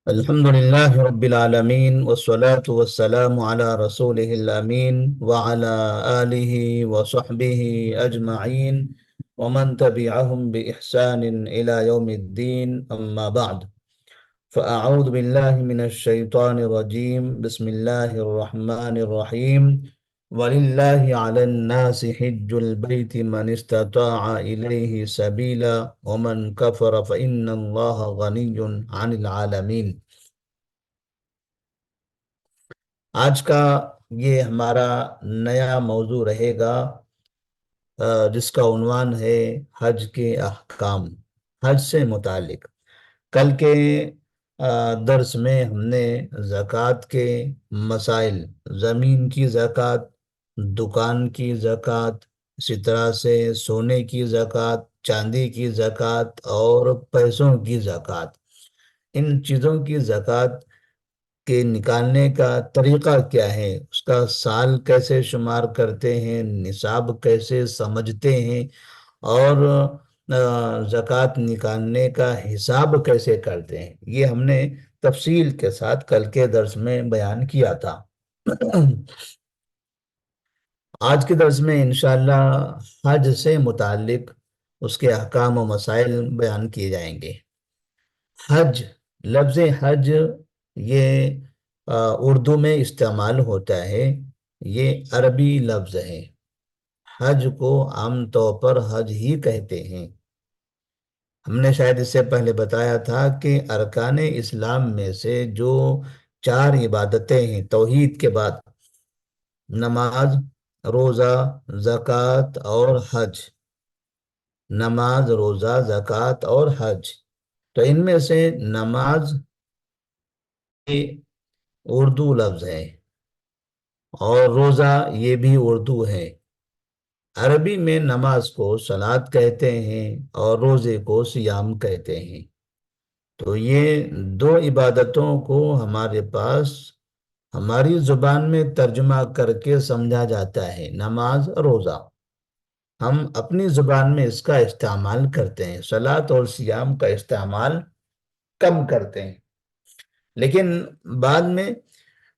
الحمد لله رب العالمين والصلاة والسلام على رسوله الأمين وعلى آله وصحبه أجمعين ومن تبعهم بإحسان إلى يوم الدين أما بعد فأعوذ بالله من الشيطان الرجيم بسم الله الرحمن الرحيم ولله على الناس حج البيت من استطاع إليه سبيلا ومن كفر فإن الله غني عن العالمين۔ آج کا یہ ہمارا نیا موضوع رہے گا، جس کا عنوان ہے حج کے احکام، حج سے متعلق۔ کل کے درس میں ہم نے زکوٰۃ کے مسائل، زمین کی زکوٰۃ، دکان کی زکوٰۃ، اسی طرح سے سونے کی زکوٰۃ، چاندی کی زکوٰۃ اور پیسوں کی زکوٰۃ، ان چیزوں کی زکوٰۃ کے نکالنے کا طریقہ کیا ہے، اس کا سال کیسے شمار کرتے ہیں، نصاب کیسے سمجھتے ہیں، اور زکوٰۃ نکالنے کا حساب کیسے کرتے ہیں، یہ ہم نے تفصیل کے ساتھ کل کے درس میں بیان کیا تھا۔ آج کے درس میں انشاءاللہ حج سے متعلق اس کے احکام و مسائل بیان کیے جائیں گے۔ حج، لفظ حج یہ اردو میں استعمال ہوتا ہے، یہ عربی لفظ ہے۔ حج کو عام طور پر حج ہی کہتے ہیں۔ ہم نے شاید اس سے پہلے بتایا تھا کہ ارکان اسلام میں سے جو 4 عبادتیں ہیں توحید کے بعد، نماز، روزہ، زکوٰۃ اور حج، نماز، روزہ، زکوٰۃ اور حج، تو ان میں سے نماز اردو لفظ ہے اور روزہ یہ بھی اردو ہے۔ عربی میں نماز کو صلاۃ کہتے ہیں اور روزے کو صیام کہتے ہیں۔ تو یہ 2 عبادتوں کو ہمارے پاس ہماری زبان میں ترجمہ کر کے سمجھا جاتا ہے، نماز، روزہ۔ ہم اپنی زبان میں اس کا استعمال کرتے ہیں، صلاۃ اور صیام کا استعمال کم کرتے ہیں، لیکن بعد میں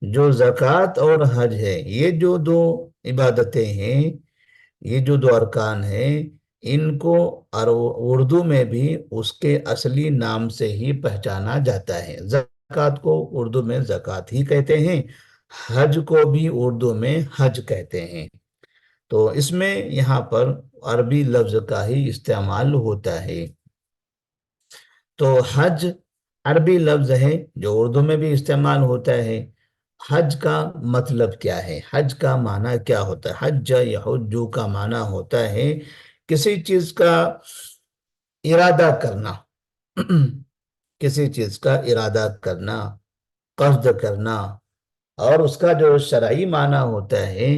جو زکوٰۃ اور حج ہے، یہ جو 2 عبادتیں ہیں، یہ جو 2 ارکان ہیں، ان کو اردو میں بھی اس کے اصلی نام سے ہی پہچانا جاتا ہے۔ زکوٰۃ کو اردو میں زکوٰۃ ہی کہتے ہیں، حج کو بھی اردو میں حج کہتے ہیں۔ تو اس میں یہاں پر عربی لفظ کا ہی استعمال ہوتا ہے۔ تو حج عربی لفظ ہے جو اردو میں بھی استعمال ہوتا ہے۔ حج کا مطلب کیا ہے، حج کا معنی کیا ہوتا ہے؟ حج یحج کا معنی ہوتا ہے کسی چیز کا ارادہ کرنا، کسی چیز کا ارادہ کرنا، قصد کرنا، اور اس کا جو شرعی معنی ہوتا ہے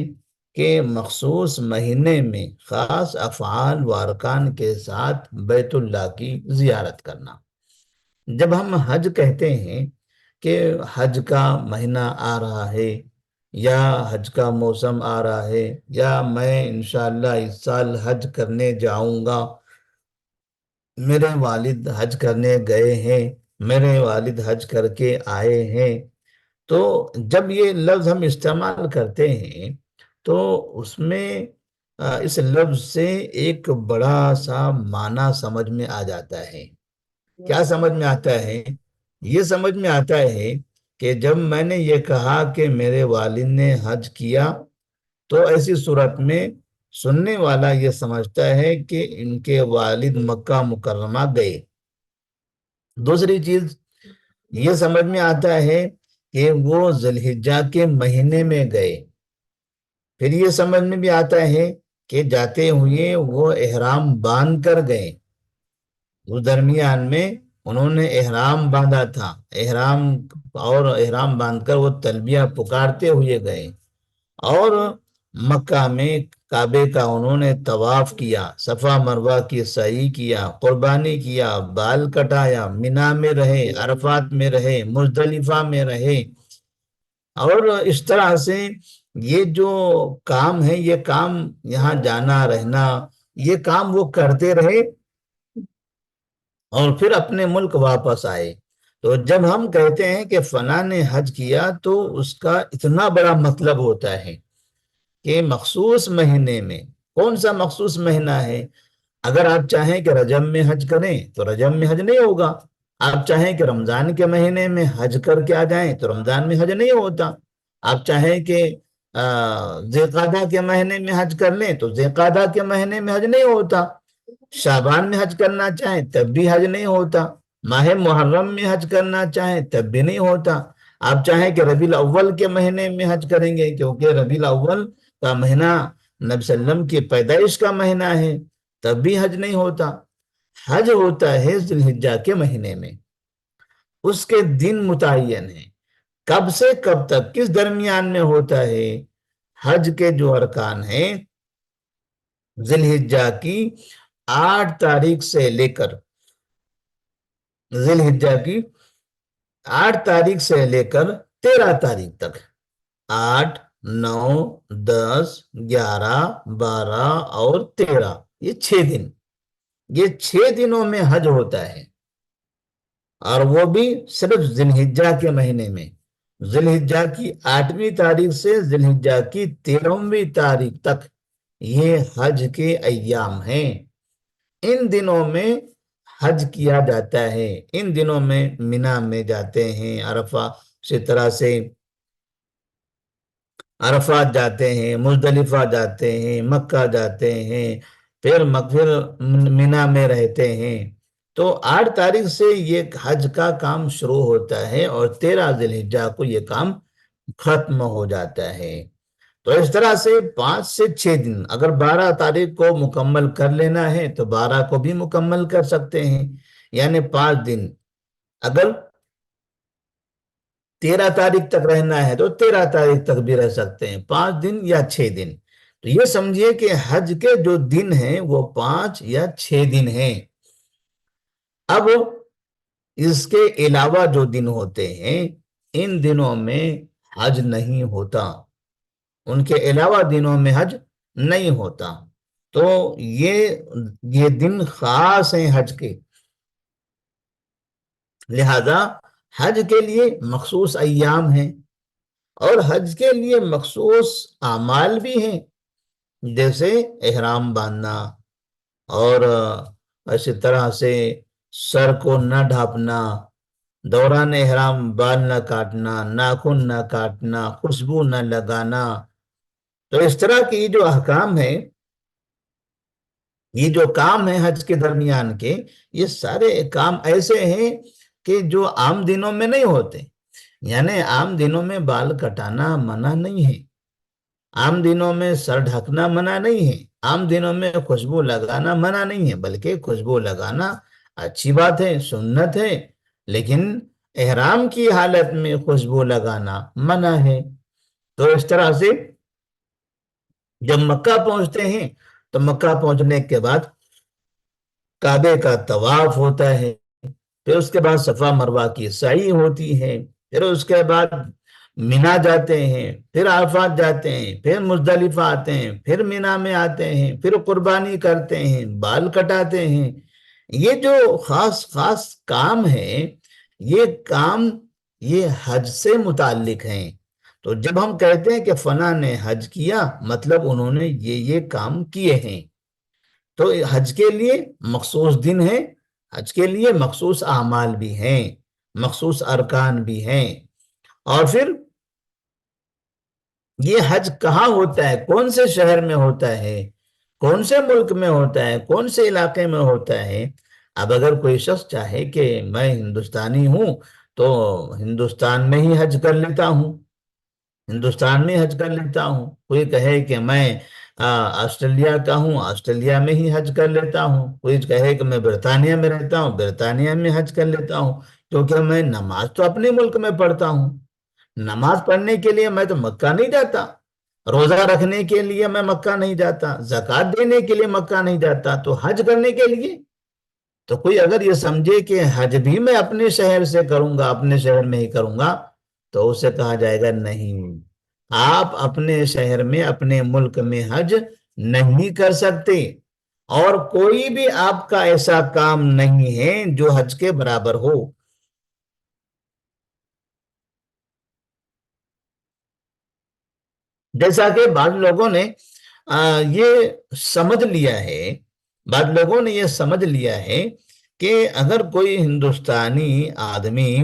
کہ مخصوص مہینے میں خاص افعال و ارکان کے ساتھ بیت اللہ کی زیارت کرنا۔ جب ہم حج کہتے ہیں کہ حج کا مہینہ آ رہا ہے، یا حج کا موسم آ رہا ہے، یا میں انشاءاللہ اس سال حج کرنے جاؤں گا، میرے والد حج کرنے گئے ہیں، میرے والد حج کر کے آئے ہیں، تو جب یہ لفظ ہم استعمال کرتے ہیں تو اس میں اس لفظ سے ایک بڑا سا معنی سمجھ میں آ جاتا ہے۔ کیا سمجھ میں آتا ہے؟ یہ سمجھ میں آتا ہے کہ جب میں نے یہ کہا کہ میرے والد نے حج کیا، تو ایسی صورت میں سننے والا یہ سمجھتا ہے کہ ان کے والد مکہ مکرمہ گئے۔ دوسری چیز یہ سمجھ میں آتا ہے کہ وہ ذی الحجہ کے مہینے میں گئے۔ پھر یہ سمجھ میں بھی آتا ہے کہ جاتے ہوئے وہ احرام باندھ کر گئے، اس درمیان میں انہوں نے احرام باندھا تھا، احرام باندھ کر وہ تلبیہ پکارتے ہوئے گئے، اور مکہ میں کعبے کا انہوں نے طواف کیا، صفا مروہ کی سعی کیا، قربانی کیا، بال کٹایا، مینا میں رہے، عرفات میں رہے، مزدلفہ میں رہے، اور اس طرح سے یہ جو کام ہے، یہ کام یہاں جانا رہنا، یہ کام وہ کرتے رہے اور پھر اپنے ملک واپس آئے۔ تو جب ہم کہتے ہیں کہ فلاں نے حج کیا تو اس کا اتنا بڑا مطلب ہوتا ہے کہ مخصوص مہینے میں، کون سا مخصوص مہینہ ہے؟ اگر آپ چاہیں کہ رجب میں حج کریں تو رجب میں حج نہیں ہوگا، آپ چاہیں کہ رمضان کے مہینے میں حج کر کے آ جائیں تو رمضان میں حج نہیں ہوتا، آپ چاہیں کہ ذی القعدہ کے مہینے میں حج کر لیں تو ذی القعدہ کے مہینے میں حج نہیں ہوتا، شعبان میں حج کرنا چاہیں تب بھی حج نہیں ہوتا، ماہ محرم میں حج کرنا چاہیں تب بھی نہیں ہوتا، آپ چاہیں کہ ربیع الاول کے مہینے میں حج کریں گے کیونکہ ربیع الاول کا مہینہ نبی صلی اللہ علیہ وسلم کی پیدائش کا مہینہ ہے، تب بھی حج نہیں ہوتا۔ حج ہوتا ہے ذی الحجہ کے مہینے میں، اس کے دن متعین ہیں، کب سے کب تک کس درمیان میں ہوتا ہے؟ حج کے جو ارکان ہیں ذی الحجہ کی 8 تاریخ سے لے کر، ذی الحجہ کی 8 تاریخ سے لے کر 13 تاریخ تک، 8، 9، 10، 11، 12 اور 13، یہ 6 دن، یہ 6 دنوں میں حج ہوتا ہے، اور وہ بھی صرف ذی الحجہ کے مہینے میں، ذی الحجہ کی 8ویں تاریخ سے ذی الحجہ کی 13ویں تاریخ تک یہ حج کے ایام ہیں، ان دنوں میں حج کیا جاتا ہے، ان دنوں میں مینا میں جاتے ہیں، عرفہ سے طرح سے عرفات جاتے ہیں، مزدلفہ جاتے ہیں، مکہ جاتے ہیں، پھر مینا میں رہتے ہیں، تو 8 تاریخ سے یہ حج کا کام شروع ہوتا ہے اور 13 ذی الحجہ کو یہ کام ختم ہو جاتا ہے۔ تو اس طرح سے 5 سے 6 دن، اگر 12 تاریخ کو مکمل کر لینا ہے تو 12 کو بھی مکمل کر سکتے ہیں، یعنی 5 دن، اگر 13 تاریخ تک رہنا ہے تو 13 تاریخ تک بھی رہ سکتے ہیں، 5 دن یا 6 دن، تو یہ سمجھیے کہ حج کے جو دن ہیں وہ 5 یا 6 دن ہیں۔ اب اس کے علاوہ جو دن ہوتے ہیں ان دنوں میں حج نہیں ہوتا، ان کے علاوہ دنوں میں حج نہیں ہوتا، تو یہ دن خاص ہیں حج کے، لہذا حج کے لیے مخصوص ایام ہیں اور حج کے لیے مخصوص اعمال بھی ہیں، جیسے احرام باندھنا اور اسی طرح سے سر کو نہ ڈھانپنا، دوران احرام بال نہ کاٹنا، ناخن نہ کاٹنا، خوشبو نہ لگانا، تو اس طرح کی جو احکام ہیں، یہ جو کام ہیں حج کے درمیان کے، یہ سارے کام ایسے ہیں کہ جو عام دنوں میں نہیں ہوتے، یعنی عام دنوں میں بال کٹانا منع نہیں ہے، عام دنوں میں سر ڈھکنا منع نہیں ہے، عام دنوں میں خوشبو لگانا منع نہیں ہے، بلکہ خوشبو لگانا اچھی بات ہے، سنت ہے، لیکن احرام کی حالت میں خوشبو لگانا منع ہے۔ تو اس طرح سے جب مکہ پہنچتے ہیں تو مکہ پہنچنے کے بعد کعبے کا طواف ہوتا ہے، پھر اس کے بعد صفا مروہ کی سعی ہوتی ہے، پھر اس کے بعد مینا جاتے ہیں، پھر عرفات جاتے ہیں، پھر مزدلفہ آتے ہیں، پھر مینا میں آتے ہیں، پھر قربانی کرتے ہیں، بال کٹاتے ہیں، یہ جو خاص خاص کام ہیں، یہ کام یہ حج سے متعلق ہیں۔ تو جب ہم کہتے ہیں کہ فلاں نے حج کیا، مطلب انہوں نے یہ کام کیے ہیں، تو حج کے لیے مخصوص دن ہے، حج کے لیے مخصوص اعمال بھی ہیں، مخصوص ارکان بھی ہیں، اور پھر یہ حج کہاں ہوتا ہے، کون سے شہر میں ہوتا ہے، کون سے ملک میں ہوتا ہے، کون سے علاقے میں ہوتا ہے؟ اب اگر کوئی شخص چاہے کہ میں ہندوستانی ہوں تو ہندوستان میں ہی حج کر لیتا ہوں، ہندوستان میں حج کر لیتا ہوں، کوئی کہے کہ میں آسٹریلیا کا ہوں، آسٹریلیا میں ہی حج کر لیتا ہوں، کوئی کہے کہ میں برطانیہ میں رہتا ہوں، برطانیہ میں حج کر لیتا ہوں، کیونکہ میں نماز تو اپنے ملک میں پڑھتا ہوں، نماز پڑھنے کے لیے میں تو مکہ نہیں جاتا، روزہ رکھنے کے لیے میں مکہ نہیں جاتا، زکوٰۃ دینے کے لیے مکہ نہیں جاتا، تو حج کرنے کے لیے، تو کوئی اگر یہ سمجھے کہ حج بھی میں اپنے شہر سے کروں گا، اپنے شہر میں ہی کروں گا، تو اسے کہا جائے گا نہیں، آپ اپنے شہر میں اپنے ملک میں حج نہیں کر سکتے، اور کوئی بھی آپ کا ایسا کام نہیں ہے جو حج کے برابر ہو۔ جیسا کہ بعض لوگوں نے یہ سمجھ لیا ہے، بعض لوگوں نے یہ سمجھ لیا ہے کہ اگر کوئی ہندوستانی آدمی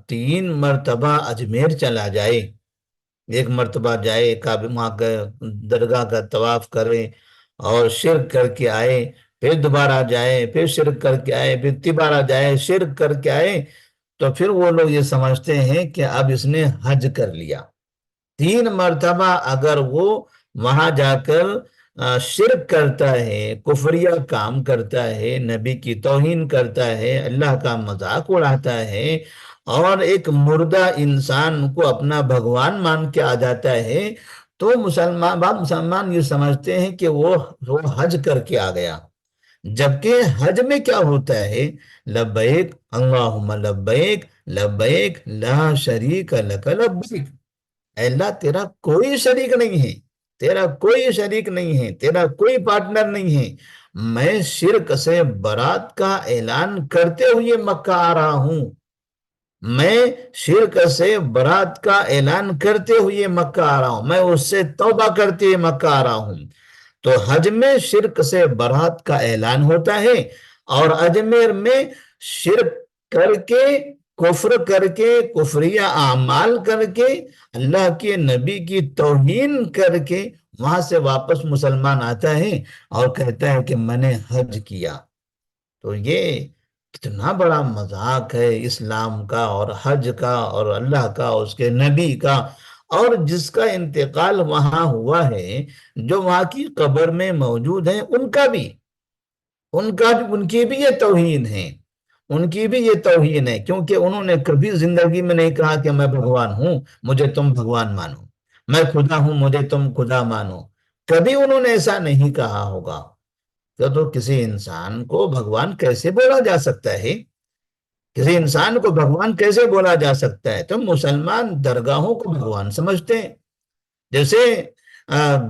3 مرتبہ اجمیر چلا جائے، ایک مرتبہ جائے کعبہ وہاں کا درگاہ کا طواف کرے اور شرک کر کے آئے، پھر دوبارہ جائے، پھر شرک کر کے آئے، پھر تیبارہ جائے شرک کر کے آئے، تو پھر وہ لوگ یہ سمجھتے ہیں کہ اب اس نے حج کر لیا۔ 3 مرتبہ اگر وہ وہاں جا کر شرک کرتا ہے، کفریہ کام کرتا ہے، نبی کی توہین کرتا ہے، اللہ کا مذاق اڑاتا ہے، اور ایک مردہ انسان کو اپنا بھگوان مان کے آ جاتا ہے، تو بعض مسلمان یہ سمجھتے ہیں کہ وہ حج کر کے آ گیا۔ جبکہ حج میں کیا ہوتا ہے؟ لبیک اللہم لبیک لبیک لا شریک لک لبیک، اے اللہ تیرا کوئی شریک نہیں ہے، تیرا کوئی شریک نہیں ہے، تیرا کوئی پارٹنر نہیں ہے، میں شرک سے برات کا اعلان کرتے ہوئے مکہ آ رہا ہوں، میں شرک سے برات کا اعلان کرتے ہوئے مکہ آ رہا ہوں، میں اس سے توبہ کرتے ہوئے مکہ آ رہا ہوں۔ تو حج میں شرک سے برات کا اعلان ہوتا ہے، اور اجمیر میں شرک کر کے، کفر کر کے، کفریہ اعمال کر کے، اللہ کے نبی کی توہین کر کے وہاں سے واپس مسلمان آتا ہے اور کہتا ہے کہ میں نے حج کیا۔ تو یہ کتنا بڑا مذاق ہے اسلام کا اور حج کا اور اللہ کا، اس کے نبی کا، اور جس کا انتقال وہاں ہوا ہے، جو وہاں کی قبر میں موجود ہیں، ان کی بھی یہ توہین ہے، ان کی بھی یہ توہین ہے، کیونکہ انہوں نے کبھی زندگی میں نہیں کہا کہ میں بھگوان ہوں مجھے تم بھگوان مانو، میں خدا ہوں مجھے تم خدا مانو، کبھی انہوں نے ایسا نہیں کہا ہوگا۔ تو کسی انسان کو بھگوان کیسے بولا جا سکتا ہے؟ کسی انسان کو بھگوان کیسے بولا جا سکتا ہے؟ تو مسلمان درگاہوں کو بھگوان سمجھتے ہیں، جیسے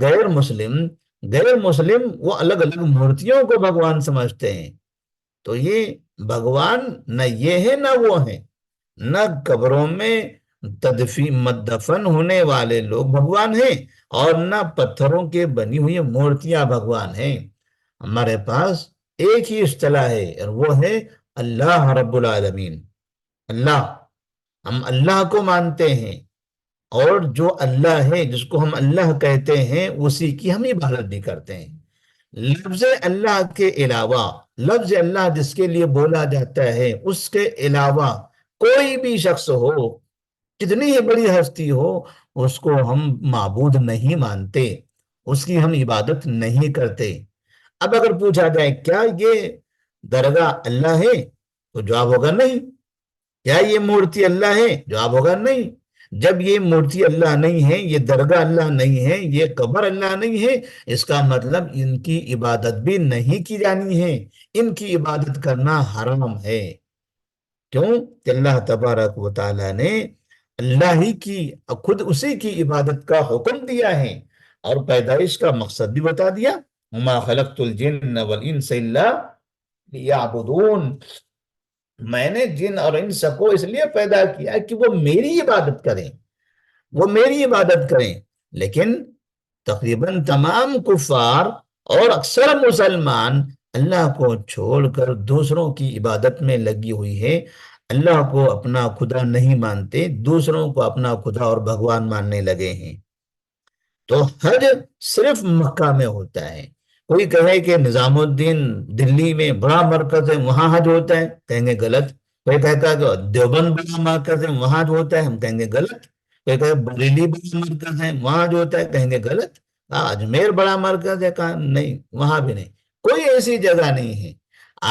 غیر مسلم وہ الگ الگ مورتیوں کو بھگوان سمجھتے ہیں۔ تو یہ بھگوان نہ یہ ہے نہ وہ ہے، نہ قبروں میں دفن ہونے والے لوگ بھگوان ہیں، اور نہ پتھروں کے بنی ہوئی مورتیاں بھگوان ہیں۔ ہمارے پاس ایک ہی اصطلاح ہے، اور وہ ہے اللہ رب العالمین، اللہ، ہم اللہ کو مانتے ہیں، اور جو اللہ ہے جس کو ہم اللہ کہتے ہیں اسی کی ہم عبادت بھی کرتے ہیں۔ لفظ اللہ کے علاوہ، لفظ اللہ جس کے لیے بولا جاتا ہے اس کے علاوہ کوئی بھی شخص ہو، کتنی ہی بڑی ہستی ہو، اس کو ہم معبود نہیں مانتے، اس کی ہم عبادت نہیں کرتے۔ اب اگر پوچھا جائے کیا یہ درگاہ اللہ ہے تو جواب ہوگا نہیں۔ کیا یہ مورتی اللہ ہے؟ جواب ہوگا نہیں۔ جب یہ مورتی اللہ نہیں ہے، یہ درگاہ اللہ نہیں ہے، یہ قبر اللہ نہیں ہے، اس کا مطلب ان کی عبادت بھی نہیں کی جانی ہے، ان کی عبادت کرنا حرام ہے۔ کیوں کہ اللہ تبارک و تعالیٰ نے اللہ ہی کی، خود اسی کی عبادت کا حکم دیا ہے، اور پیدائش کا مقصد بھی بتا دیا، وَمَا خَلَقْتُ الْجِنَّ وَالْإِنسَ إِلَّا لِيَعْبُدُونَ، میں نے جن اور انس کو اس لیے پیدا کیا کہ وہ میری عبادت کریں، وہ میری عبادت کریں۔ لیکن تقریباً تمام کفار اور اکثر مسلمان اللہ کو چھوڑ کر دوسروں کی عبادت میں لگی ہوئی ہے، اللہ کو اپنا خدا نہیں مانتے، دوسروں کو اپنا خدا اور بھگوان ماننے لگے ہیں۔ تو حج صرف مکہ میں ہوتا ہے۔ کوئی کہے کہ نظام الدین دلی میں بڑا مرکز ہے وہاں حج ہوتا ہے، کہیں گے غلط۔ کوئی کہتا ہے کہ دیوبند بڑا مرکز ہے وہاں حج ہوتا ہے، ہم کہیں گے غلط۔ کوئی کہے بریلی بڑا مرکز ہے وہاں حج ہوتا ہے، کہیں گے غلط۔ اجمیر بڑا مرکز ہے، کہاں نہیں، وہاں بھی نہیں، کوئی ایسی جگہ نہیں ہے۔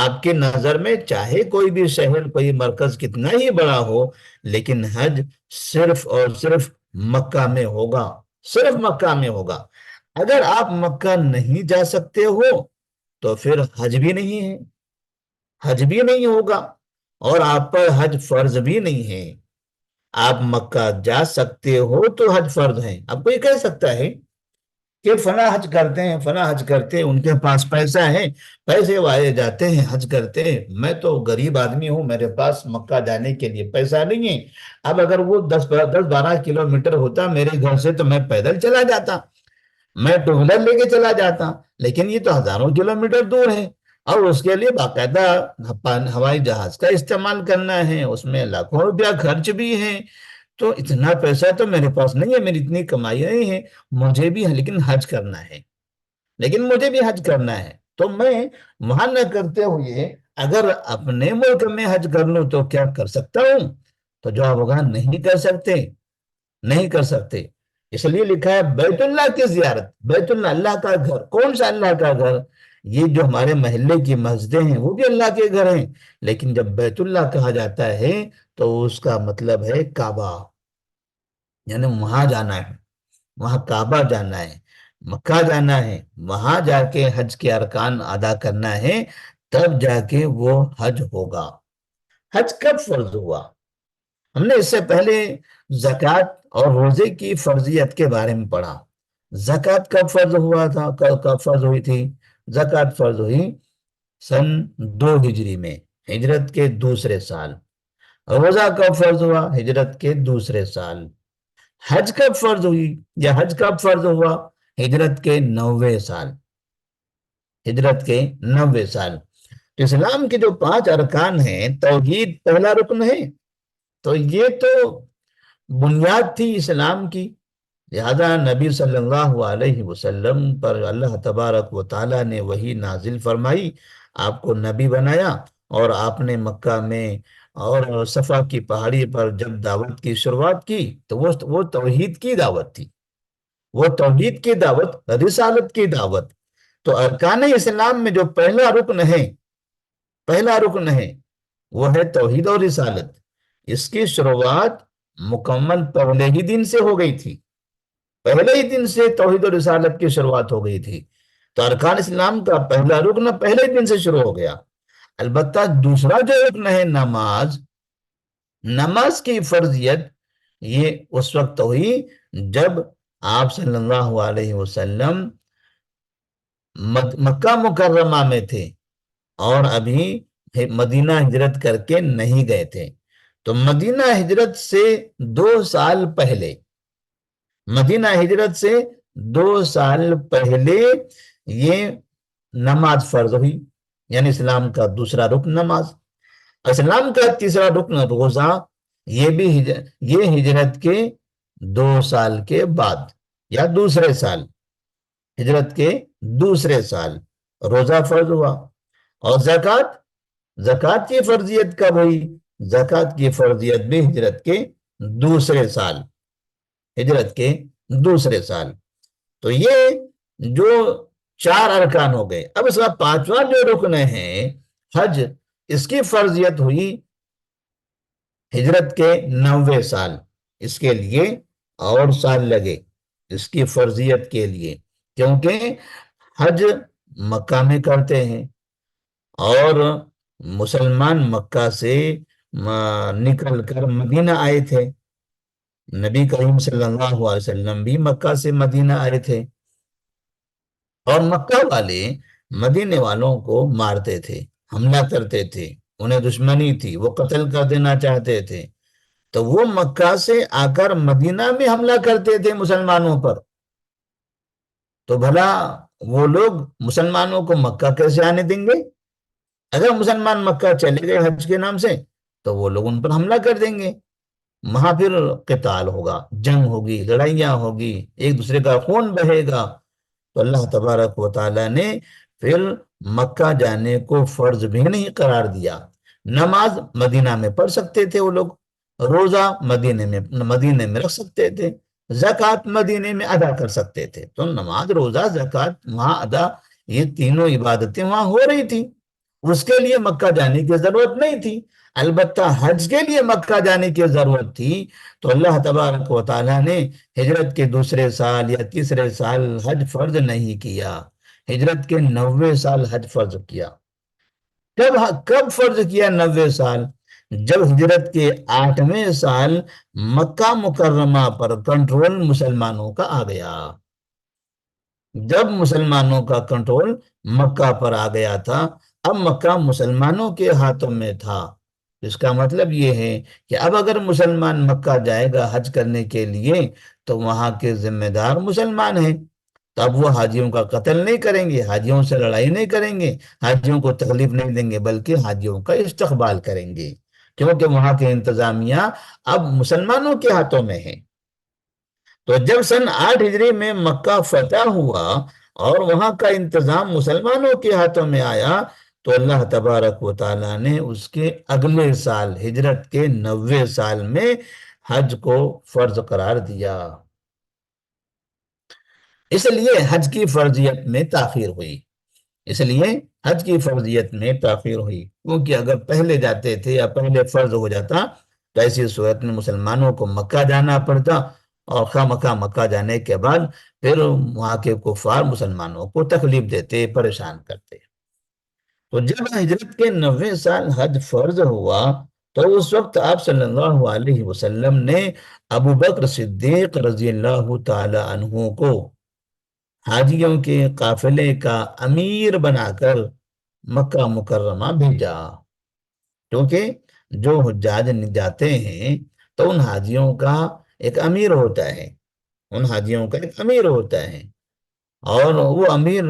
آپ کی نظر میں چاہے کوئی بھی شہر، کوئی مرکز کتنا ہی بڑا ہو، لیکن حج صرف اور صرف مکہ میں ہوگا، صرف مکہ میں ہوگا۔ اگر آپ مکہ نہیں جا سکتے ہو تو پھر حج بھی نہیں ہے، حج بھی نہیں ہوگا، اور آپ پر حج فرض بھی نہیں ہے۔ آپ مکہ جا سکتے ہو تو حج فرض ہے۔ اب کوئی کہہ سکتا ہے کہ فلاں حج کرتے ہیں، فلاں حج کرتے ہیں، ان کے پاس پیسہ ہے، پیسے والے جاتے ہیں حج کرتے ہیں، میں تو غریب آدمی ہوں، میرے پاس مکہ جانے کے لیے پیسہ نہیں ہے۔ اب اگر وہ 10-12 کلومیٹر ہوتا میرے گھر سے تو میں پیدل چلا جاتا، میں ٹو ویلر لے کے چلا جاتا، لیکن یہ تو ہزاروں کلومیٹر دور ہے، اور اس کے لیے باقاعدہ ہوائی جہاز کا استعمال کرنا ہے، اس میں لاکھوں روپیہ خرچ بھی ہے۔ تو اتنا پیسہ تو میرے پاس نہیں ہے، میری اتنی کمائی نہیں ہے، مجھے بھی لیکن حج کرنا ہے، لیکن مجھے بھی حج کرنا ہے، تو میں وہاں نہ کرتے ہوئے اگر اپنے ملک میں حج کر لوں تو کیا کر سکتا ہوں؟ تو جواب ہوگا نہیں کر سکتے، نہیں کر سکتے۔ اس لیے لکھا ہے بیت اللہ کی زیارت، بیت اللہ اللہ کا گھر، کون سا اللہ کا گھر؟ یہ جو ہمارے محلے کی مسجدیں ہیں وہ بھی اللہ کے گھر ہیں، لیکن جب بیت اللہ کہا جاتا ہے تو اس کا مطلب ہے کعبہ، یعنی وہاں جانا ہے، وہاں کعبہ جانا ہے، مکہ جانا ہے، وہاں جا کے حج کے ارکان ادا کرنا ہے، تب جا کے وہ حج ہوگا۔ حج کب فرض ہوا؟ ہم نے اس سے پہلے زکوٰۃ اور روزے کی فرضیت کے بارے میں پڑھا۔ زکوٰۃ کب فرض ہوا تھا، کب فرض ہوئی تھی؟ زکوٰۃ فرض ہوئی سن 2 ہجری میں، ہجرت کے دوسرے سال۔ روزہ کب فرض ہوا؟ ہجرت کے دوسرے سال۔ حج کب فرض ہوئی یا حج کب فرض ہوا؟ ہجرت کے 90 سال، ہجرت کے 90 سال۔ اسلام کے جو 5 ارکان ہیں، توحید پہلا رکن ہے، تو یہ تو بنیاد تھی اسلام کی، لہذا نبی صلی اللہ علیہ وسلم پر اللہ تبارک و تعالیٰ نے وحی نازل فرمائی، آپ کو نبی بنایا، اور آپ نے مکہ میں اور صفا کی پہاڑی پر جب دعوت کی شروعات کی تو وہ توحید کی دعوت تھی، وہ توحید کی دعوت، رسالت کی دعوت۔ تو ارکان اسلام میں جو پہلا رکن ہے وہ ہے توحید اور رسالت۔ اس کی شروعات مکمل پہلے ہی دن سے ہو گئی تھی، پہلے ہی دن سے توحید اور رسالت کی شروعات ہو گئی تھی، تو ارکان اسلام کا پہلا رکن پہلے ہی دن سے شروع ہو گیا۔ البتہ دوسرا جو رکن ہے نماز، نماز کی فرضیت یہ اس وقت ہوئی جب آپ صلی اللہ علیہ وسلم مکہ مکرمہ میں تھے اور ابھی مدینہ ہجرت کر کے نہیں گئے تھے، تو مدینہ ہجرت سے 2 سال پہلے، مدینہ ہجرت سے 2 سال پہلے یہ نماز فرض ہوئی، یعنی اسلام کا دوسرا رکن نماز۔ اسلام کا تیسرا رکن روزہ، یہ ہجرت کے 2 سال کے بعد یا دوسرے سال، ہجرت کے دوسرے سال روزہ فرض ہوا۔ اور زکوٰۃ کی فرضیت کب ہوئی؟ زکوٰۃ کی فرضیت بھی ہجرت کے دوسرے سال، ہجرت کے دوسرے سال۔ تو یہ جو 4 ارکان ہو گئے۔ اب اس کا 5واں جو رکن ہے حج، اس کی فرضیت ہوئی ہجرت کے 90 سال، اس کے لیے اور سال لگے اس کی فرضیت کے لیے، کیونکہ حج مکہ میں کرتے ہیں اور مسلمان مکہ سے نکل کر مدینہ آئے تھے، نبی کریم صلی اللہ علیہ وسلم بھی مکہ سے مدینہ آئے تھے، اور مکہ والے مدینے والوں کو مارتے تھے، حملہ کرتے تھے، انہیں دشمنی تھی، وہ قتل کر دینا چاہتے تھے، تو وہ مکہ سے آ کر مدینہ میں حملہ کرتے تھے مسلمانوں پر، تو بھلا وہ لوگ مسلمانوں کو مکہ کیسے آنے دیں گے؟ اگر مسلمان مکہ چلے گئے حج کے نام سے تو وہ لوگ ان پر حملہ کر دیں گے، وہاں پھر قتال ہوگا، جنگ ہوگی، لڑائیاں ہوگی، ایک دوسرے کا خون بہے گا۔ تو اللہ تبارک و تعالیٰ نے پھر مکہ جانے کو فرض بھی نہیں قرار دیا۔ نماز مدینہ میں پڑھ سکتے تھے وہ لوگ، روزہ مدینے میں رکھ سکتے تھے، زکوٰۃ مدینے میں ادا کر سکتے تھے، تو نماز، روزہ، زکوٰۃ وہاں ادا، یہ تینوں عبادتیں وہاں ہو رہی تھی، اس کے لیے مکہ جانے کی ضرورت نہیں تھی۔ البتہ حج کے لیے مکہ جانے کی ضرورت تھی، تو اللہ تبارک و تعالیٰ نے ہجرت کے دوسرے سال یا تیسرے سال حج فرض نہیں کیا، ہجرت کے 90 سال حج فرض کیا۔ کب فرض کیا 90 سال؟ جب ہجرت کے 8ویں سال مکہ مکرمہ پر کنٹرول مسلمانوں کا آ گیا، جب مسلمانوں کا کنٹرول مکہ پر آ گیا تھا، اب مکہ مسلمانوں کے ہاتھوں میں تھا۔ اس کا مطلب یہ ہے کہ اب اگر مسلمان مکہ جائے گا حج کرنے کے لیے تو وہاں کے ذمہ دار مسلمان ہیں، تو اب وہ حاجیوں کا قتل نہیں کریں گے، حاجیوں سے لڑائی نہیں کریں گے، حاجیوں کو تکلیف نہیں دیں گے، بلکہ حاجیوں کا استقبال کریں گے، کیونکہ وہاں کی انتظامیہ اب مسلمانوں کے ہاتھوں میں ہے۔ تو جب سن 8 ہجری میں مکہ فتح ہوا اور وہاں کا انتظام مسلمانوں کے ہاتھوں میں آیا، تو اللہ تبارک و تعالیٰ نے اس کے اگلے سال ہجرت کے 90 سال میں حج کو فرض قرار دیا۔ اس لیے حج کی فرضیت میں تاخیر ہوئی، اس لیے حج کی فرضیت میں تاخیر ہوئی، کیونکہ اگر پہلے جاتے تھے یا پہلے فرض ہو جاتا تو ایسی صورت میں مسلمانوں کو مکہ جانا پڑتا، اور خواہ مکہ مکہ جانے کے بعد پھر وہاں کے کفار مسلمانوں کو تکلیف دیتے، پریشان کرتے۔ تو جب ہجرت کے 90 سال حج فرض ہوا تو اس وقت آپ صلی اللہ علیہ وسلم نے ابو بکر صدیق رضی اللہ تعالی عنہ کو حاجیوں کے قافلے کا امیر بنا کر مکہ مکرمہ بھیجا، کیونکہ جو حجاج جاتے ہیں تو ان حاجیوں کا ایک امیر ہوتا ہے، ان حاجیوں کا ایک امیر ہوتا ہے، اور وہ امیر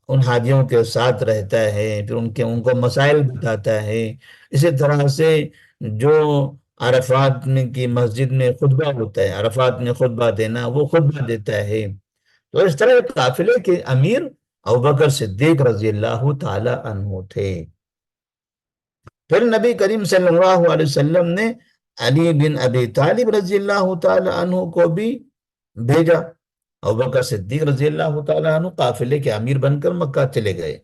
ان حاجیوں کے ساتھ رہتا ہے، پھر ان کو مسائل بتاتا ہے۔ اسی طرح سے جو عرفات میں کی مسجد میں خطبہ ہوتا ہے، عرفات میں خطبہ دینا، وہ خطبہ دیتا ہے۔ تو اس طرح قافلے کے امیر ابوبکر صدیق رضی اللہ تعالی عنہ تھے۔ پھر نبی کریم صلی اللہ علیہ وسلم نے علی بن ابی طالب رضی اللہ تعالی عنہ کو بھی بھیجا۔ ابوبکر صدیق رضی اللہ تعالیٰ عنہ قافلے کے امیر بن کر مکہ چلے گئے،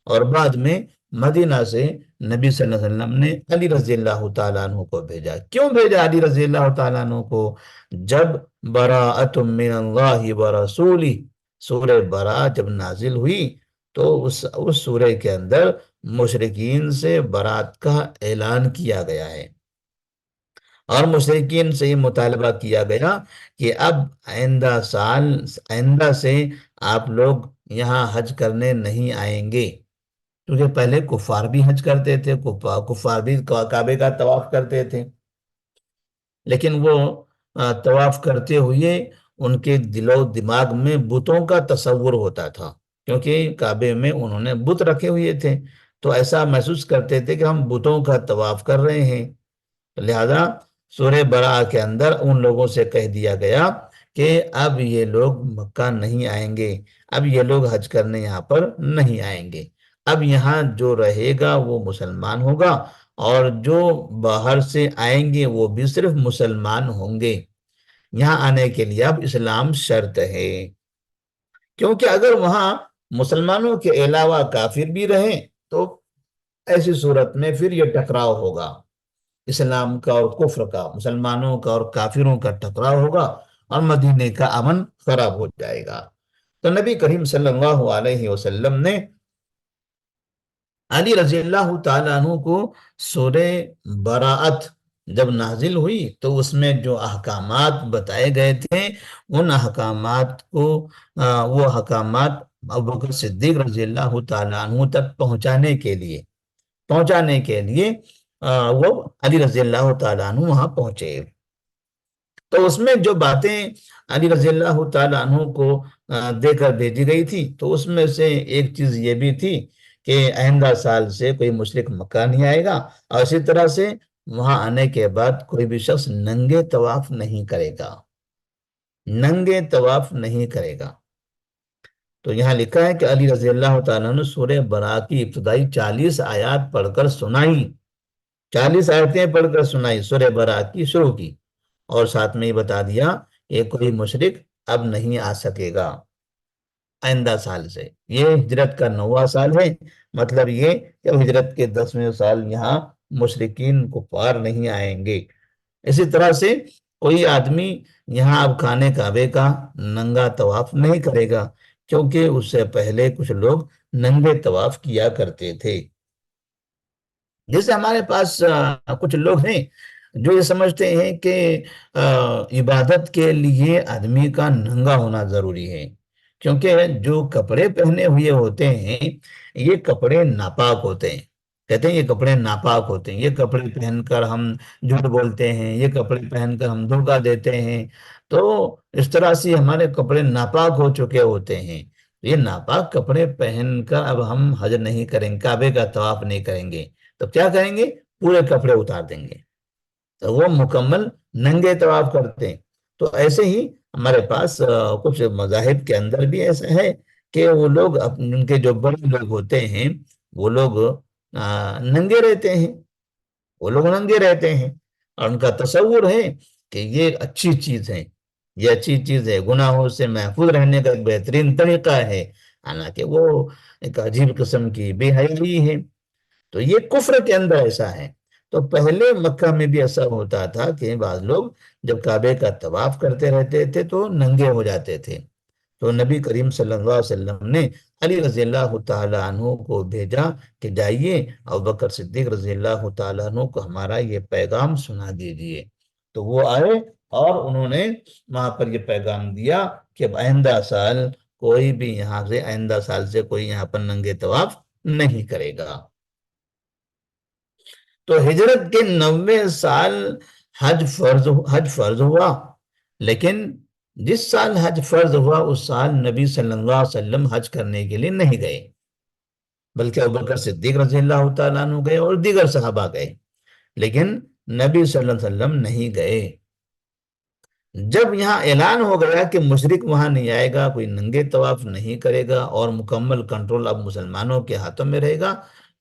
اور بعد میں مدینہ سے نبی صلی اللہ علیہ وسلم نے علی رضی اللہ تعالیٰ عنہ کو بھیجا۔ کیوں بھیجا علی رضی اللہ تعالیٰ عنہ کو؟ جب براءۃ من اللہ ورسولہ سورہ براء جب نازل ہوئی تو اس سورہ کے اندر مشرکین سے برات کا اعلان کیا گیا ہے، اور مشرکین سے یہ مطالبہ کیا گیا کہ اب آئندہ سے آپ لوگ یہاں حج کرنے نہیں آئیں گے، کیونکہ پہلے کفار بھی حج کرتے تھے، کفار بھی کعبے کا طواف کرتے تھے، لیکن وہ طواف کرتے ہوئے ان کے دل و دماغ میں بتوں کا تصور ہوتا تھا، کیونکہ کعبے میں انہوں نے بت رکھے ہوئے تھے، تو ایسا محسوس کرتے تھے کہ ہم بتوں کا طواف کر رہے ہیں۔ لہذا سورہ براء کے اندر ان لوگوں سے کہہ دیا گیا کہ اب یہ لوگ مکہ نہیں آئیں گے، اب یہ لوگ حج کرنے یہاں پر نہیں آئیں گے، اب یہاں جو رہے گا وہ مسلمان ہوگا، اور جو باہر سے آئیں گے وہ بھی صرف مسلمان ہوں گے، یہاں آنے کے لیے اب اسلام شرط ہے، کیونکہ اگر وہاں مسلمانوں کے علاوہ کافر بھی رہیں تو ایسی صورت میں پھر یہ ٹکراؤ ہوگا، اسلام کا اور کفر کا، مسلمانوں کا اور کافروں کا ٹکراؤ ہوگا، اور مدینے کا امن خراب ہو جائے گا۔ تو نبی کریم صلی اللہ علیہ وسلم نے علی رضی اللہ تعالیٰ عنہ کو سورہ براءت جب نازل ہوئی تو اس میں جو احکامات بتائے گئے تھے ان احکامات کو وہ احکامات ابوبکر صدیق رضی اللہ تعالیٰ عنہ تک پہنچانے کے لیے وہ علی رضی اللہ تعالیٰ عنہ وہاں پہنچے۔ تو اس میں جو باتیں علی رضی اللہ تعالیٰ عنہ کو دے کر بھیجی گئی تھی تو اس میں سے ایک چیز یہ بھی تھی کہ آئندہ سال سے کوئی مشرک مکہ نہیں آئے گا، اور اسی طرح سے وہاں آنے کے بعد کوئی بھی شخص ننگے طواف نہیں کرے گا، ننگے طواف نہیں کرے گا۔ تو یہاں لکھا ہے کہ علی رضی اللہ تعالیٰ نے سورہ براء کی ابتدائی 40 آیات پڑھ کر سنائی، 40 آیتیں پڑھ کر سنائی، سورہ براء کی شروع کی، اور ساتھ میں یہ بتا دیا کہ کوئی مشرک اب نہیں آ سکے گا آئندہ سال سے۔ یہ ہجرت کا 9واں سال ہے، مطلب یہ کہ ہجرت کے 10ویں سال یہاں مشرکین کفار نہیں آئیں گے۔ اسی طرح سے کوئی آدمی یہاں اب خانے کعبے کا ننگا طواف نہیں کرے گا، کیونکہ اس سے پہلے کچھ لوگ ننگے طواف کیا کرتے تھے۔ جیسے ہمارے پاس کچھ لوگ ہیں جو یہ سمجھتے ہیں کہ عبادت کے لیے آدمی کا ننگا ہونا ضروری ہے، کیونکہ جو کپڑے پہنے ہوئے ہوتے ہیں یہ کپڑے ناپاک ہوتے ہیں. کہتے ہیں یہ کپڑے ناپاک ہوتے ہیں، یہ کپڑے پہن کر ہم جھوٹ بولتے ہیں، یہ کپڑے پہن کر ہم دھوکہ دیتے ہیں. تو اس طرح سے ہمارے کپڑے ناپاک ہو چکے ہوتے ہیں. یہ ناپاک کپڑے پہن کر اب ہم حج نہیں کریں گے، کعبے کا طواف نہیں کریں گے. تو کیا کریں گے؟ پورے کپڑے اتار دیں گے، تو وہ مکمل ننگے طواف کرتے ہیں. تو ایسے ہی ہمارے پاس کچھ مذاہب کے اندر بھی ایسا ہے کہ وہ لوگ ان کے جو بڑے لوگ ہوتے ہیں وہ لوگ ننگے رہتے ہیں، وہ لوگ ننگے رہتے ہیں، اور ان کا تصور ہے کہ یہ اچھی چیز ہے، یہ اچھی چیز ہے، گناہوں سے محفوظ رہنے کا ایک بہترین طریقہ ہے. حالانکہ وہ ایک عجیب قسم کی بے حیائی ہے. تو یہ کفر کے اندر ایسا ہے. تو پہلے مکہ میں بھی ایسا ہوتا تھا کہ بعض لوگ جب کعبے کا طواف کرتے رہتے تھے تو ننگے ہو جاتے تھے. تو نبی کریم صلی اللہ علیہ وسلم نے علی رضی اللہ تعالیٰ عنہ کو بھیجا کہ جائیے ابوبکر صدیق رضی اللہ تعالیٰ عنہ کو ہمارا یہ پیغام سنا دیجئے. تو وہ آئے اور انہوں نے وہاں پر یہ پیغام دیا کہ اب آئندہ سال کوئی بھی یہاں سے، آئندہ سال سے کوئی یہاں پر ننگے طواف نہیں کرے گا. تو ہجرت کے 90 سال حج فرض ہوا، لیکن جس سال حج فرض ہوا اس سال نبی صلی اللہ علیہ وسلم حج کرنے کے لیے نہیں گئے، بلکہ ابوبکر صدیق رضی اللہ تعالیٰ عنہ گئے اور دیگر صحابہ گئے، لیکن نبی صلی اللہ علیہ وسلم نہیں گئے. جب یہاں اعلان ہو گیا کہ مشرک وہاں نہیں آئے گا، کوئی ننگے طواف نہیں کرے گا اور مکمل کنٹرول اب مسلمانوں کے ہاتھوں میں رہے گا،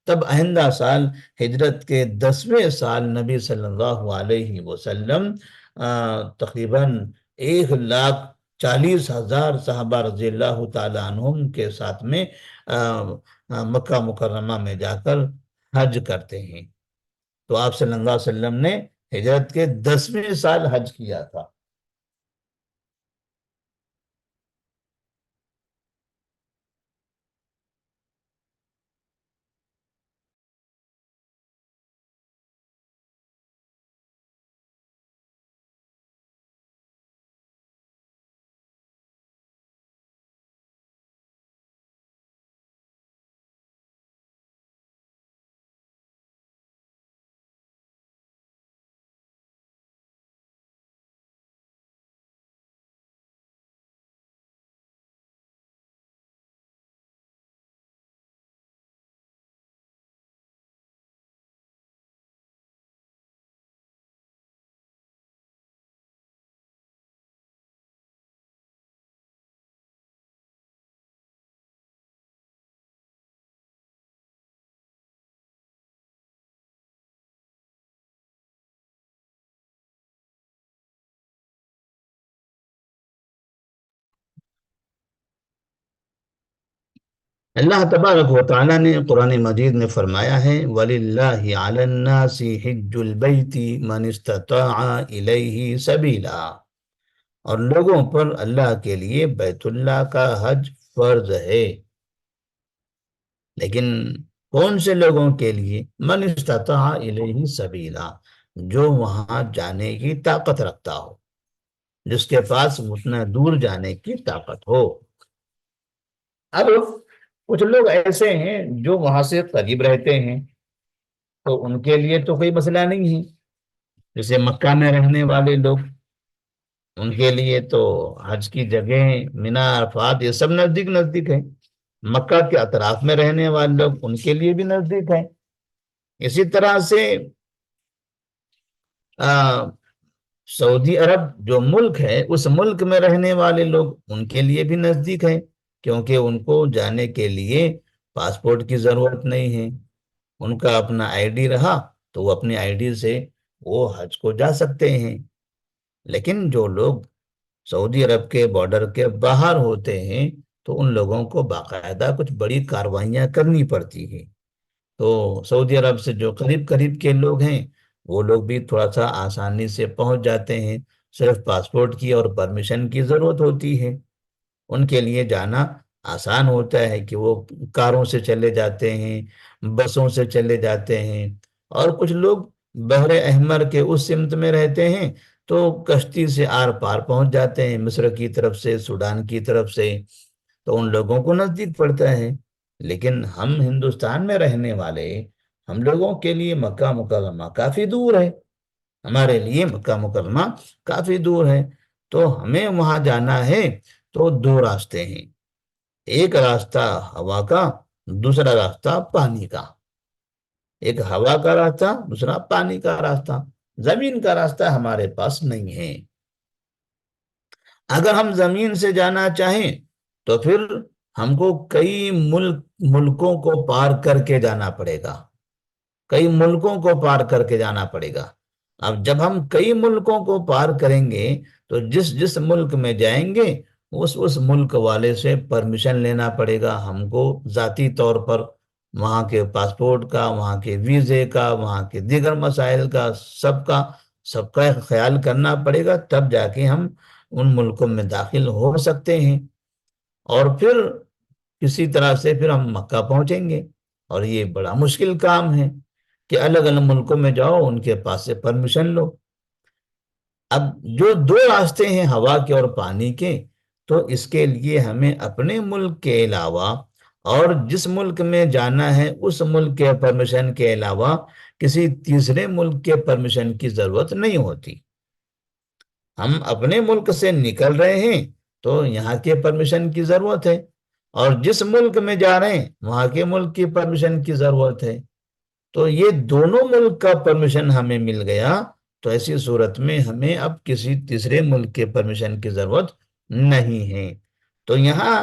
تب آئندہ سال ہجرت کے 10ویں سال نبی صلی اللہ علیہ وسلم تقریباً 1,40,000 صحابہ رضی اللہ تعالیٰ عنہم کے ساتھ میں مکہ مکرمہ میں جا کر حج کرتے ہیں. تو آپ صلی اللہ علیہ وسلم نے ہجرت کے 10ویں سال حج کیا تھا. اللہ تبارک و تعالیٰ نے قرآن مجید میں فرمایا ہے وَلِلَّهِ عَلَى النَّاسِ حِجُّ الْبَيْتِ مَنِ اسْتَطَاعَ إِلَيْهِ سَبِيلًا، اور لوگوں پر اللہ کے لیے بیت اللہ کا حج فرض ہے. لیکن کون سے لوگوں کے لیے؟ من استطاع الیہ سبیلا، جو وہاں جانے کی طاقت رکھتا ہو، جس کے پاس اتنا دور جانے کی طاقت ہو. اب کچھ لوگ ایسے ہیں جو وہاں سے قریب رہتے ہیں تو ان کے لیے تو کوئی مسئلہ نہیں ہے، جیسے مکہ میں رہنے والے لوگ، ان کے لیے تو حج کی جگہیں مینا عرفات یہ سب نزدیک نزدیک ہیں. مکہ کے اطراف میں رہنے والے لوگ، ان کے لیے بھی نزدیک ہیں. اسی طرح سے سعودی عرب جو ملک ہے، اس ملک میں رہنے والے لوگ، ان کے لیے بھی نزدیک ہیں، کیونکہ ان کو جانے کے لیے پاسپورٹ کی ضرورت نہیں ہے. ان کا اپنا آئی ڈی رہا تو وہ اپنی آئی ڈی سے وہ حج کو جا سکتے ہیں. لیکن جو لوگ سعودی عرب کے بارڈر کے باہر ہوتے ہیں تو ان لوگوں کو باقاعدہ کچھ بڑی کاروائیاں کرنی پڑتی ہیں. تو سعودی عرب سے جو قریب قریب کے لوگ ہیں وہ لوگ بھی تھوڑا سا آسانی سے پہنچ جاتے ہیں، صرف پاسپورٹ کی اور پرمیشن کی ضرورت ہوتی ہے. ان کے لیے جانا آسان ہوتا ہے کہ وہ کاروں سے چلے جاتے ہیں، بسوں سے چلے جاتے ہیں. اور کچھ لوگ بحر احمر کے اس سمت میں رہتے ہیں تو کشتی سے آر پار پہنچ جاتے ہیں، مصر کی طرف سے، سوڈان کی طرف سے. تو ان لوگوں کو نزدیک پڑتا ہے، لیکن ہم ہندوستان میں رہنے والے، ہم لوگوں کے لیے مکہ مکرمہ کافی دور ہے، ہمارے لیے مکہ مکرمہ کافی دور ہے، تو ہمیں وہاں جانا ہے تو دو راستے ہیں، ایک راستہ ہوا کا، دوسرا راستہ پانی کا، ایک ہوا کا راستہ، دوسرا پانی کا راستہ، زمین کا راستہ ہمارے پاس نہیں ہے۔ اگر ہم زمین سے جانا چاہیں تو پھر ہم کو کئی ملکوں کو پار کر کے جانا پڑے گا، کئی ملکوں کو پار کر کے جانا پڑے گا۔ اب جب ہم کئی ملکوں کو پار کریں گے تو جس جس ملک میں جائیں گے اس ملک والے سے پرمیشن لینا پڑے گا ہم کو، ذاتی طور پر وہاں کے پاسپورٹ کا، وہاں کے ویزے کا، وہاں کے دیگر مسائل کا، سب کا خیال کرنا پڑے گا، تب جا کے ہم ان ملکوں میں داخل ہو سکتے ہیں، اور پھر کسی طرح سے پھر ہم مکہ پہنچیں گے۔ اور یہ بڑا مشکل کام ہے کہ الگ الگ ملکوں میں جاؤ، ان کے پاس سے پرمیشن لو۔ اب جو دو راستے ہیں ہوا کے اور پانی کے، تو اس کے لیے ہمیں اپنے ملک کے علاوہ اور جس ملک میں جانا ہے اس ملک کے پرمیشن کے علاوہ کسی تیسرے ملک کے پرمیشن کی ضرورت نہیں ہوتی۔ ہم اپنے ملک سے نکل رہے ہیں تو یہاں کے پرمیشن کی ضرورت ہے، اور جس ملک میں جا رہے ہیں وہاں کے ملک کی پرمیشن کی ضرورت ہے۔ تو یہ دونوں ملک کا پرمیشن ہمیں مل گیا، تو ایسی صورت میں ہمیں اب کسی تیسرے ملک کے پرمیشن کی ضرورت نہیں ہے۔ تو یہاں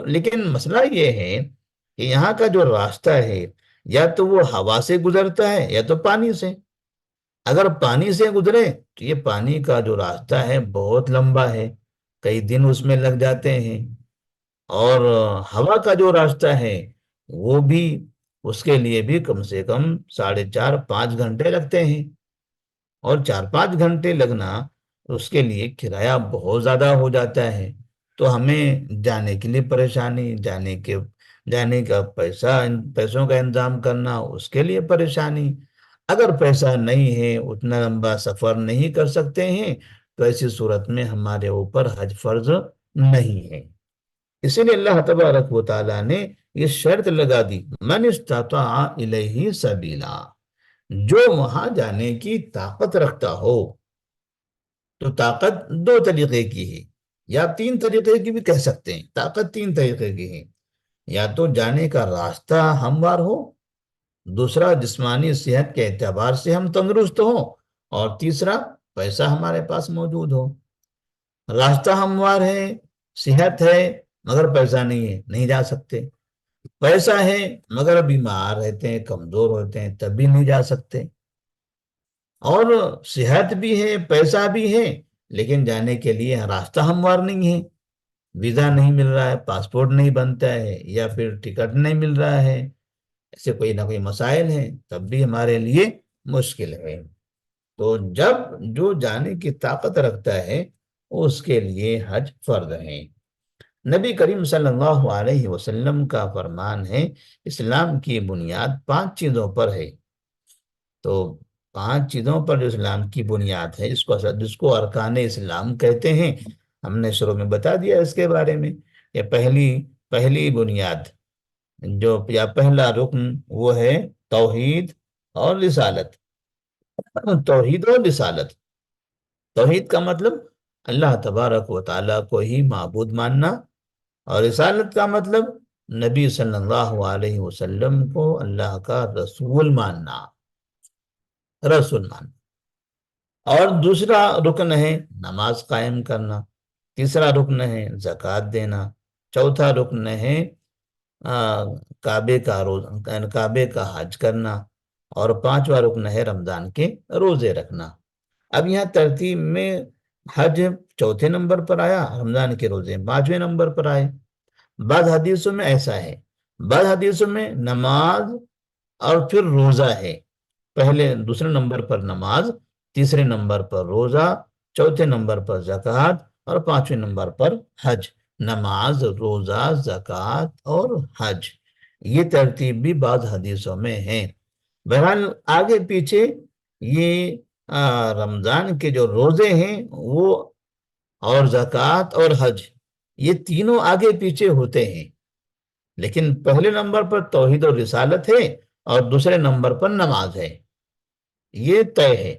لیکن مسئلہ یہ ہے کہ یہاں کا جو راستہ ہے یا تو وہ ہوا سے گزرتا ہے یا تو پانی سے۔ اگر پانی سے گزرے تو یہ پانی کا جو راستہ ہے بہت لمبا ہے، کئی دن اس میں لگ جاتے ہیں، اور ہوا کا جو راستہ ہے وہ بھی، اس کے لیے بھی کم سے کم 4.5-5 گھنٹے لگتے ہیں، اور 4-5 گھنٹے لگنا اس کے لیے کرایہ بہت زیادہ ہو جاتا ہے، تو ہمیں جانے کے لیے پریشانی، جانے کا پیسوں کا انتظام کرنا، اس کے لیے پریشانی۔ اگر پیسہ نہیں ہے، اتنا لمبا سفر نہیں کر سکتے ہیں، تو ایسی صورت میں ہمارے اوپر حج فرض نہیں ہے۔ اسی لیے اللہ تبارک و تعالیٰ نے یہ شرط لگا دی، من استطاع الیہ سبیلا، جو وہاں جانے کی طاقت رکھتا ہو۔ تو طاقت دو طریقے کی ہے، یا 3 طریقے کی بھی کہہ سکتے ہیں، طاقت 3 طریقے کی ہے، یا تو جانے کا راستہ ہموار ہو، دوسرا جسمانی صحت کے اعتبار سے ہم تندرست ہوں، اور تیسرا پیسہ ہمارے پاس موجود ہو۔ راستہ ہموار ہے، صحت ہے، مگر پیسہ نہیں ہے، نہیں جا سکتے، پیسہ ہے مگر بیمار رہتے ہیں، کمزور ہوتے ہیں، تب بھی نہیں جا سکتے، اور صحت بھی ہے، پیسہ بھی ہے، لیکن جانے کے لیے راستہ ہموار نہیں ہے، ویزا نہیں مل رہا ہے، پاسپورٹ نہیں بنتا ہے، یا پھر ٹکٹ نہیں مل رہا ہے، ایسے کوئی نہ کوئی مسائل ہیں، تب بھی ہمارے لیے مشکل ہے۔ تو جب جو جانے کی طاقت رکھتا ہے اس کے لیے حج فرض ہے۔ نبی کریم صلی اللہ علیہ وسلم کا فرمان ہے، اسلام کی بنیاد 5 چیزوں پر ہے۔ تو 5 چیزوں پر جو اسلام کی بنیاد ہے، جس کو ارکان اسلام کہتے ہیں، ہم نے شروع میں بتا دیا اس کے بارے میں۔ یہ پہلی بنیاد یا پہلا رکن وہ ہے توحید اور رسالت۔ توحید اور رسالت، توحید کا مطلب اللہ تبارک و تعالیٰ کو ہی معبود ماننا، اور رسالت کا مطلب نبی صلی اللہ علیہ وسلم کو اللہ کا رسول ماننا۔ اور دوسرا رکن ہے نماز قائم کرنا، تیسرا رکن ہے زکوٰۃ دینا، چوتھا رکن ہے کعبے کا حج کرنا، اور 5واں رکن ہے رمضان کے روزے رکھنا۔ اب یہاں ترتیب میں حج چوتھے نمبر پر آیا، رمضان کے روزے 5ویں نمبر پر آئے۔ بعض حدیثوں میں ایسا ہے، بعض حدیثوں میں نماز اور پھر روزہ ہے، دوسرے نمبر پر نماز، تیسرے نمبر پر روزہ، چوتھے نمبر پر زکوٰۃ، اور 5ویں نمبر پر حج۔ نماز، روزہ، زکوٰۃ اور حج، یہ ترتیب بھی بعض حدیثوں میں ہے۔ بہرحال آگے پیچھے یہ رمضان کے جو روزے ہیں وہ، اور زکوٰۃ اور حج، یہ تینوں آگے پیچھے ہوتے ہیں، لیکن پہلے نمبر پر توحید و رسالت ہے اور دوسرے نمبر پر نماز ہے، یہ طے ہے۔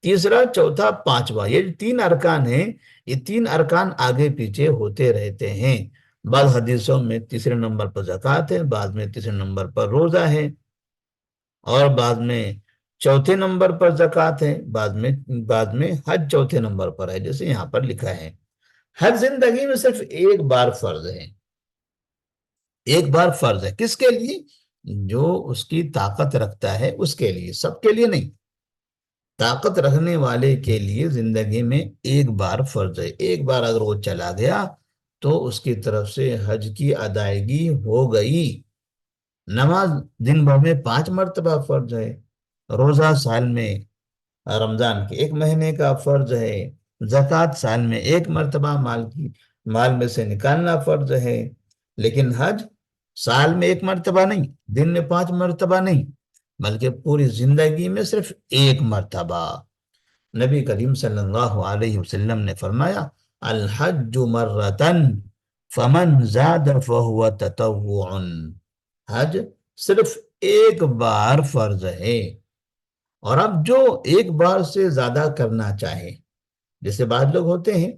تیسرا، چوتھا، پانچواں، یہ جو تین ارکان ہیں، یہ تین ارکان آگے پیچھے ہوتے رہتے ہیں۔ بعض حدیثوں میں تیسرے نمبر پر زکوٰۃ ہے، بعض میں تیسرے نمبر پر روزہ ہے، اور بعض میں چوتھے نمبر پر زکوٰۃ ہے، بعض میں حج چوتھے نمبر پر ہے، جیسے یہاں پر لکھا ہے۔ ہر زندگی میں صرف ایک بار فرض ہے، ایک بار فرض ہے، کس کے لیے؟ جو اس کی طاقت رکھتا ہے اس کے لیے، سب کے لیے نہیں۔ طاقت رکھنے والے کے لیے زندگی میں ایک بار فرض ہے، ایک بار اگر وہ چلا گیا تو اس کی طرف سے حج کی ادائیگی ہو گئی۔ نماز دن بھر میں 5 مرتبہ فرض ہے، روزہ سال میں رمضان کے 1 مہینے کا فرض ہے، زکوٰۃ سال میں 1 مرتبہ مال میں سے نکالنا فرض ہے، لیکن حج سال میں 1 مرتبہ نہیں، دن میں 5 مرتبہ نہیں، بلکہ پوری زندگی میں صرف 1 مرتبہ۔ نبی کریم صلی اللہ علیہ وسلم نے فرمایا، الحج مرتن فمن زاد فہو تطوع۔ حج صرف ایک بار فرض ہے، اور اب جو ایک بار سے زیادہ کرنا چاہے، جیسے بعض لوگ ہوتے ہیں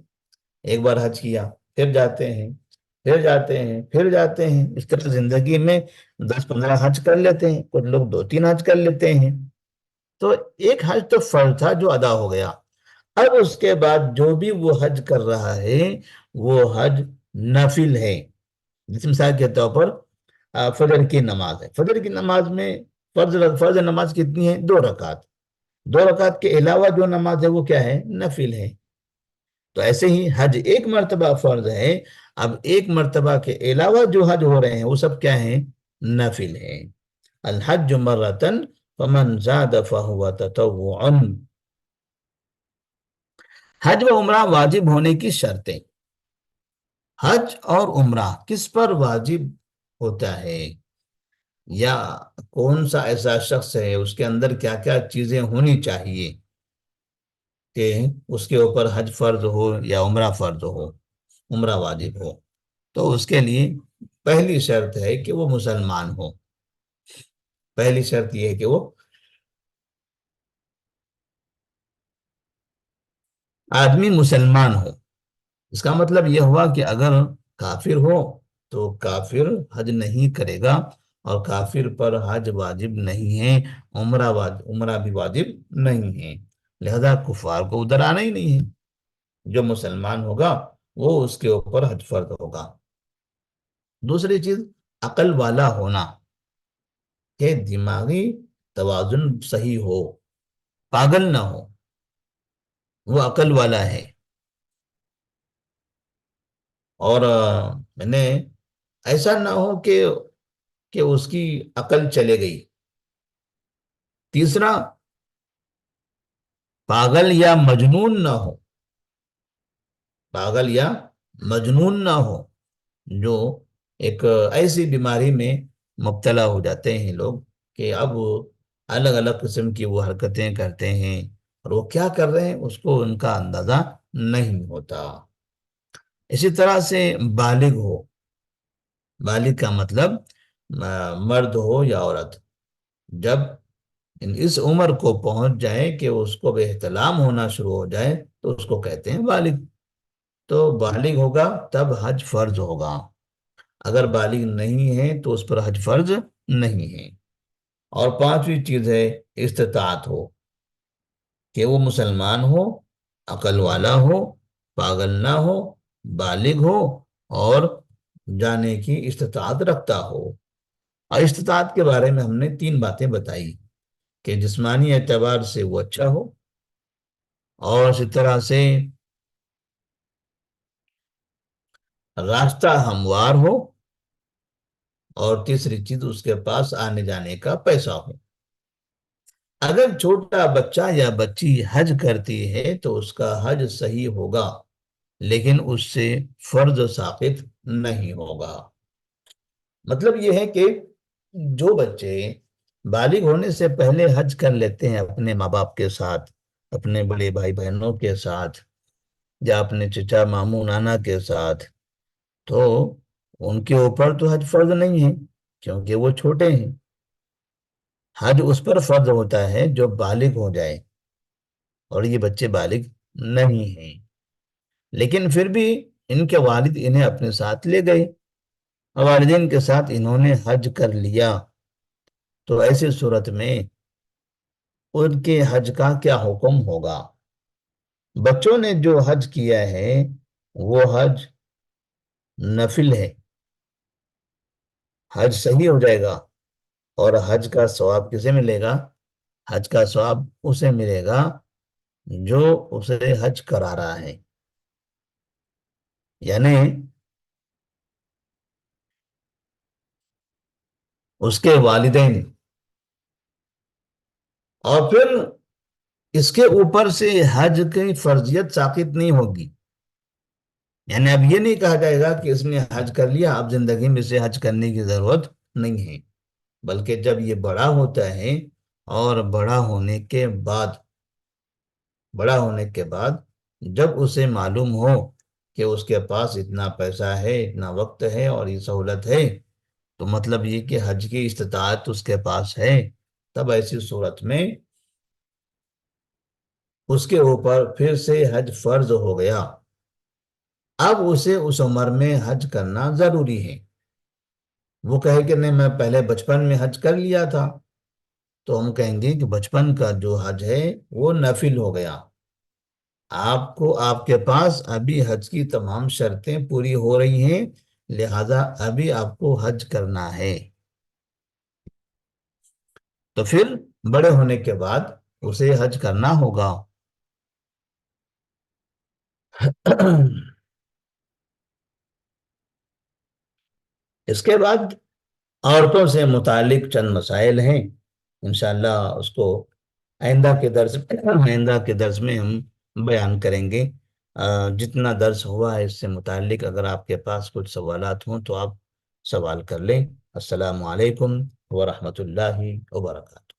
ایک بار حج کیا پھر جاتے ہیں، پھر جاتے ہیں، پھر جاتے ہیں، اس طرح زندگی میں 10-15 حج کر لیتے ہیں، کچھ لوگ 2-3 حج کر لیتے ہیں۔ تو ایک حج تو فرض تھا جو ادا ہو گیا، اب اس کے بعد جو بھی وہ حج کر رہا ہے وہ حج نفل ہے۔ جس مثال کے طور پر فجر کی نماز ہے، فجر کی نماز میں فرض نماز کتنی ہے؟ 2 رکعت، 2 رکعت کے علاوہ جو نماز ہے وہ کیا ہے؟ نفل ہے۔ تو ایسے ہی حج 1 مرتبہ فرض ہے، اب 1 مرتبہ کے علاوہ جو حج ہو رہے ہیں وہ سب کیا ہیں؟ نفل ہے۔ الحج مرتن فمن زاد فہو تطوع۔ حج و عمرہ واجب ہونے کی شرطیں۔ حج اور عمرہ کس پر واجب ہوتا ہے، یا کون سا ایسا شخص ہے، اس کے اندر کیا کیا چیزیں ہونی چاہیے کہ اس کے اوپر حج فرض ہو یا عمرہ فرض ہو، عمرہ واجب ہو؟ تو اس کے لیے پہلی شرط ہے کہ وہ مسلمان ہو، پہلی شرط یہ ہے کہ وہ آدمی مسلمان ہو۔ اس کا مطلب یہ ہوا کہ اگر کافر ہو تو کافر حج نہیں کرے گا، اور کافر پر حج واجب نہیں ہے، عمرہ بھی واجب نہیں ہے، لہذا کفار کو ادھر آنا ہی نہیں ہے۔ جو مسلمان ہوگا وہ اس کے اوپر حج فرض ہوگا۔ دوسری چیز، عقل والا ہونا، کہ دماغی توازن صحیح ہو، پاگل نہ ہو، وہ عقل والا ہے، اور میں نے ایسا نہ ہو کہ اس کی عقل چلے گئی۔ تیسرا، پاگل یا مجنون نہ ہو، پاگل یا مجنون نہ ہو، جو ایک ایسی بیماری میں مبتلا ہو جاتے ہیں لوگ کہ اب الگ الگ قسم کی وہ حرکتیں کرتے ہیں، اور وہ کیا کر رہے ہیں اس کو ان کا اندازہ نہیں ہوتا۔ اسی طرح سے بالغ ہو، بالغ کا مطلب مرد ہو یا عورت، جب اس عمر کو پہنچ جائے کہ اس کو بے احتلام ہونا شروع ہو جائے تو اس کو کہتے ہیں بالغ۔ تو بالغ ہوگا تب حج فرض ہوگا، اگر بالغ نہیں ہے تو اس پر حج فرض نہیں ہے۔ اور پانچویں چیز ہے استطاعت ہو، کہ وہ مسلمان ہو، عقل والا ہو، پاگل نہ ہو، بالغ ہو، اور جانے کی استطاعت رکھتا ہو۔ اور استطاعت کے بارے میں ہم نے 3 باتیں بتائی، کہ جسمانی اعتبار سے وہ اچھا ہو، اور اسی طرح سے راستہ ہموار ہو، اور تیسری چیز اس کے پاس آنے جانے کا پیسہ ہو۔ اگر چھوٹا بچہ یا بچی حج کرتی ہے تو اس کا حج صحیح ہوگا، لیکن اس سے فرض ثابت نہیں ہوگا۔ مطلب یہ ہے کہ جو بچے بالغ ہونے سے پہلے حج کر لیتے ہیں اپنے ماں باپ کے ساتھ، اپنے بڑے بھائی بہنوں کے ساتھ، یا اپنے چچا ماموں نانا کے ساتھ، تو ان کے اوپر تو حج فرض نہیں ہے، کیونکہ وہ چھوٹے ہیں۔ حج اس پر فرض ہوتا ہے جو بالغ ہو جائے، اور یہ بچے بالغ نہیں ہیں۔ لیکن پھر بھی ان کے والد انہیں اپنے ساتھ لے گئے، اور والدین کے ساتھ انہوں نے حج کر لیا، تو ایسی صورت میں ان کے حج کا کیا حکم ہوگا؟ بچوں نے جو حج کیا ہے وہ حج نفل ہے، حج صحیح ہو جائے گا، اور حج کا ثواب کسے ملے گا؟ حج کا ثواب اسے ملے گا جو اسے حج کرا رہا ہے، یعنی اس کے والدین۔ اور پھر اس کے اوپر سے حج کی فرضیت ساقط نہیں ہوگی، یعنی اب یہ نہیں کہا جائے گا کہ اس نے حج کر لیا، اب زندگی میں اسے حج کرنے کی ضرورت نہیں ہے، بلکہ جب یہ بڑا ہوتا ہے، اور بڑا ہونے کے بعد جب اسے معلوم ہو کہ اس کے پاس اتنا پیسہ ہے، اتنا وقت ہے اور یہ سہولت ہے، تو مطلب یہ کہ حج کی استطاعت اس کے پاس ہے، تب ایسی صورت میں اس کے اوپر پھر سے حج فرض ہو گیا۔ اب اسے اس عمر میں حج کرنا ضروری ہے۔ وہ کہے کہ نہیں، میں پہلے بچپن میں حج کر لیا تھا، تو ہم کہیں گے کہ بچپن کا جو حج ہے وہ نفل ہو گیا، آپ کے پاس ابھی حج کی تمام شرطیں پوری ہو رہی ہیں، لہذا ابھی آپ کو حج کرنا ہے۔ تو پھر بڑے ہونے کے بعد اسے حج کرنا ہوگا۔ اس کے بعد عورتوں سے متعلق چند مسائل ہیں، انشاءاللہ اس کو آئندہ کے درس میں ہم بیان کریں گے۔ جتنا درس ہوا ہے اس سے متعلق اگر آپ کے پاس کچھ سوالات ہوں تو آپ سوال کر لیں۔ السلام علیکم ورحمۃ اللہ وبرکاتہ۔